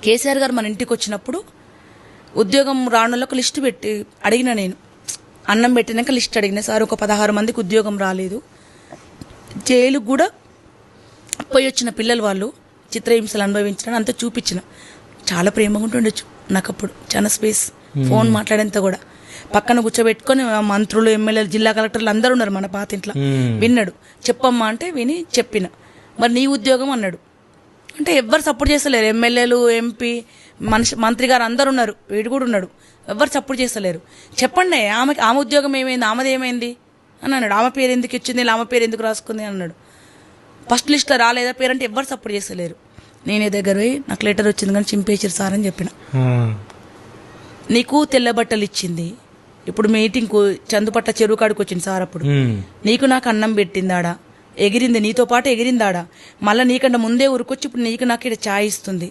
కేసీఆర్ గారు మన ఇంటికి వచ్చినప్పుడు ఉద్యోగం రానులకు లిస్టు పెట్టి అడిగిన, నేను అన్నం పెట్టినాక లిస్ట్ అడిగిన, సార్ ఒక 16 మందికి ఉద్యోగం రాలేదు, జైలుకు కూడా పోయి వచ్చిన పిల్లలు వాళ్ళు చిత్రహింసలు అనుభవించడం అంతా చూపించిన. చాలా ప్రేమగా ఉంటుండొచ్చు నాకు అప్పుడు, చాలా స్పేస్, ఫోన్ మాట్లాడేంత కూడా. పక్కన కూర్చోబెట్టుకొని మంత్రులు, ఎమ్మెల్యేలు, జిల్లా కలెక్టర్లు అందరూ ఉన్నారు మన పాత ఇంట్లో. విన్నాడు, చెప్పమ్మా అంటే విని చెప్పిన. మరి నీ ఉద్యోగం అన్నాడు. అంటే ఎవ్వరు సపోర్ట్ చేస్తలేరు, ఎమ్మెల్యేలు, ఎంపీ, మంత్రి గారు అందరు ఉన్నారు, వీడు కూడా ఉన్నాడు, ఎవ్వరు సపోర్ట్ చేస్తలేరు. చెప్పండి ఆమె ఉద్యోగం ఏమైంది, ఆమెది ఏమైంది అని అన్నాడు. ఆమె పేరు ఎందుకు ఇచ్చింది, ఆమె పేరు ఎందుకు రాసుకుంది అన్నాడు. ఫస్ట్ లిస్ట్లో రాలేదా పేరు అంటే ఎవ్వరు సపోర్ట్ చేస్తలేరు. నేనే దగ్గర పోయి నాకు లెటర్ వచ్చింది కానీ చింపేసారు సార్ అని చెప్పిన. నీకు తెల్ల బట్టలు ఇచ్చింది, ఇప్పుడు మీటింగ్కు చందుపట్ల చెరువు కాడికి వచ్చింది సార్, అప్పుడు నీకు నాకు అన్నం పెట్టిందాడా, ఎగిరింది నీతో పాటు ఎగిరిందాడా, మళ్ళీ నీకంటే ముందే ఉరికొచ్చి ఇప్పుడు నీకు నాకు ఇక్కడ ఛాయ్ ఇస్తుంది,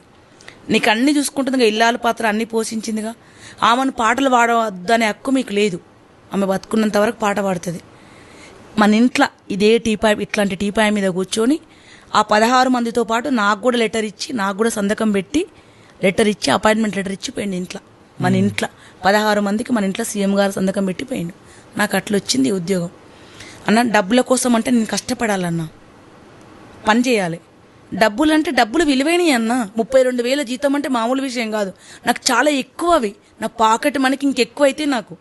నీకు అన్ని చూసుకుంటుందిగా, ఇల్లాల పాత్ర అన్ని పోషించిందిగా. ఆమెను పాటలు పాడవద్దనే హక్కు మీకు లేదు. ఆమె బతుకున్నంత వరకు పాట పాడుతుంది. మన ఇంట్లో ఇదే టీపాయ్, ఇట్లాంటి టీపాయ్ మీద కూర్చొని ఆ 16 మందితో పాటు నాకు కూడా లెటర్ ఇచ్చి, నాకు కూడా సంతకం పెట్టి లెటర్ ఇచ్చి, అపాయింట్మెంట్ లెటర్ ఇచ్చి పోయింది ఇంట్లో. మన ఇంట్లో 16 మందికి మన ఇంట్లో సీఎం గారు సంతకం పెట్టి పోయిండు. నాకు అట్లా వచ్చింది ఉద్యోగం. అన్న డబ్బుల కోసం అంటే నేను కష్టపడాలన్నా, పని చేయాలి. డబ్బులు అంటే డబ్బులు విలువైనవి అన్న. 32,000 జీతం అంటే మామూలు విషయం కాదు. నాకు చాలా ఎక్కువ అవి, నా పాకెట్ మనకి ఇంకెక్కువ అయితే నాకు